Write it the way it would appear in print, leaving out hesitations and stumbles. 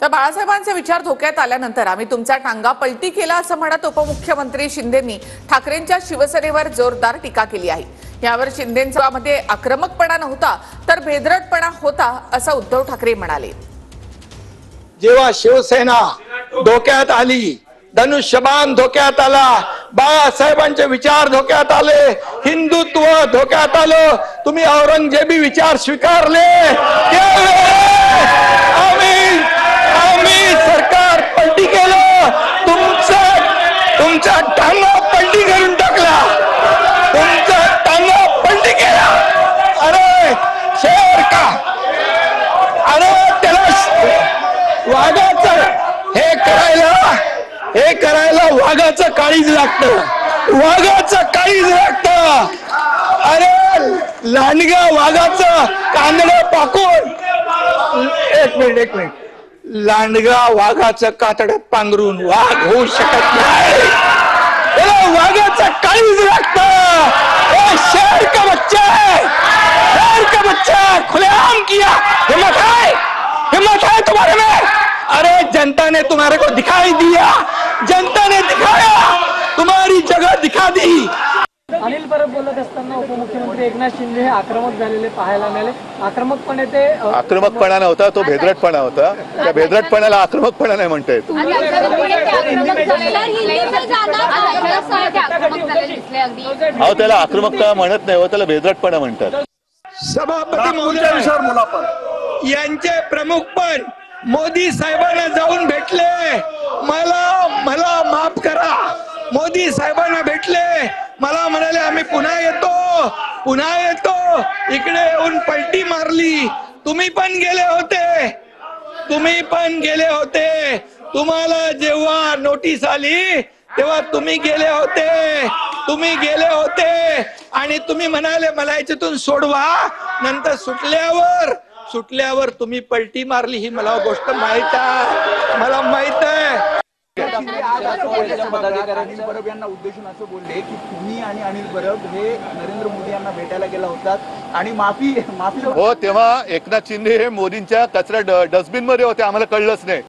तर बाळासाहेबांचे विचार धोक्यात आल्यानंतर आम्ही तुमचा टांगा पलटी केला असं म्हणत उपमुख्यमंत्री शिंदेंनी ठाकरेंच्या शिवसेनेवर जोरदार टीका केली आहे। यावर शिंदेंच्या मध्ये आक्रमकपणा नव्हता तर भेदरटपणा होता असं उद्धव ठाकरे म्हणाले। जेव्हा शिवसेना धोक्यात आली, धनुष्यबाण धोक्यात आला, बाळासाहेबांचे विचार धोक्यात आले, हिंदुत्व धोक्यात आलं, तुम्ही औरंगजेबी विचार स्वीकारले, आम्ही सरकार पलटी केलं, तुमचा टांगा पलटी करून टाकला, तुमचा टांगा पलटी केला। अरे शेर का, अरे त्याला वाघाचं हे करायला वाघाचं काळीज लागतं, वाघाचं काळीज लागतं। अरे लांडगा वाघाचं कांदडं पाकून, एक मिनिट, लांडगा वाघाचं कातडं पांघरून वाघ होऊ शकत नाही, त्याला वाघाचं काळीज लागतं। शेर का बच्चा खुलेआम किया, हिम्मत है तुम्हारे में। अरे जनता ने तुम्हारे को दिखाई दिया, जनता ने दिखाया, तुम्हारी जगह दिखा दी। अनिल परब बोलत असताना उपमुख्यमंत्री एकनाथ शिंदे हे आक्रमक झालेले पाहायला मिळाले। आक्रमकपणे ते आक्रमकपणा नव्हता, तो भेदरटपणा होता। त्या भेदरटपणाला आक्रमकपणा नाही म्हणता येत। अहो त्याला आक्रमकता म्हणत नाही, त्याला भेदरटपणा म्हणतात। सभापती महोदय यांचे प्रमुखपण मोदी साहेबांना जाऊन भेटले, मला माफ करा, मोदी साहेबांना भेटले, मला म्हणाले आम्ही पुन्हा येतो, इकडे येऊन पलटी मारली। तुम्ही पण गेले होते, तुम्हाला जेव्हा नोटीस आली तेव्हा तुम्ही गेले होते आणि तुम्ही म्हणाले मला याच्यातून सोडवा, नंतर सुटल्यावर तुम्ही पलटी मारली। ही मला गोष्ट माहित आहे। पदाधिकाऱ्यांनी परब यांना उद्देशून असं बोलले की तुम्ही आणि अनिल परब हे नरेंद्र मोदी यांना भेटायला गेला होतात आणि माफी हो, तेव्हा एकनाथ शिंदे हे मोदींच्या कचरा डस्टबिन मध्ये होते, आम्हाला कळलंच नाही।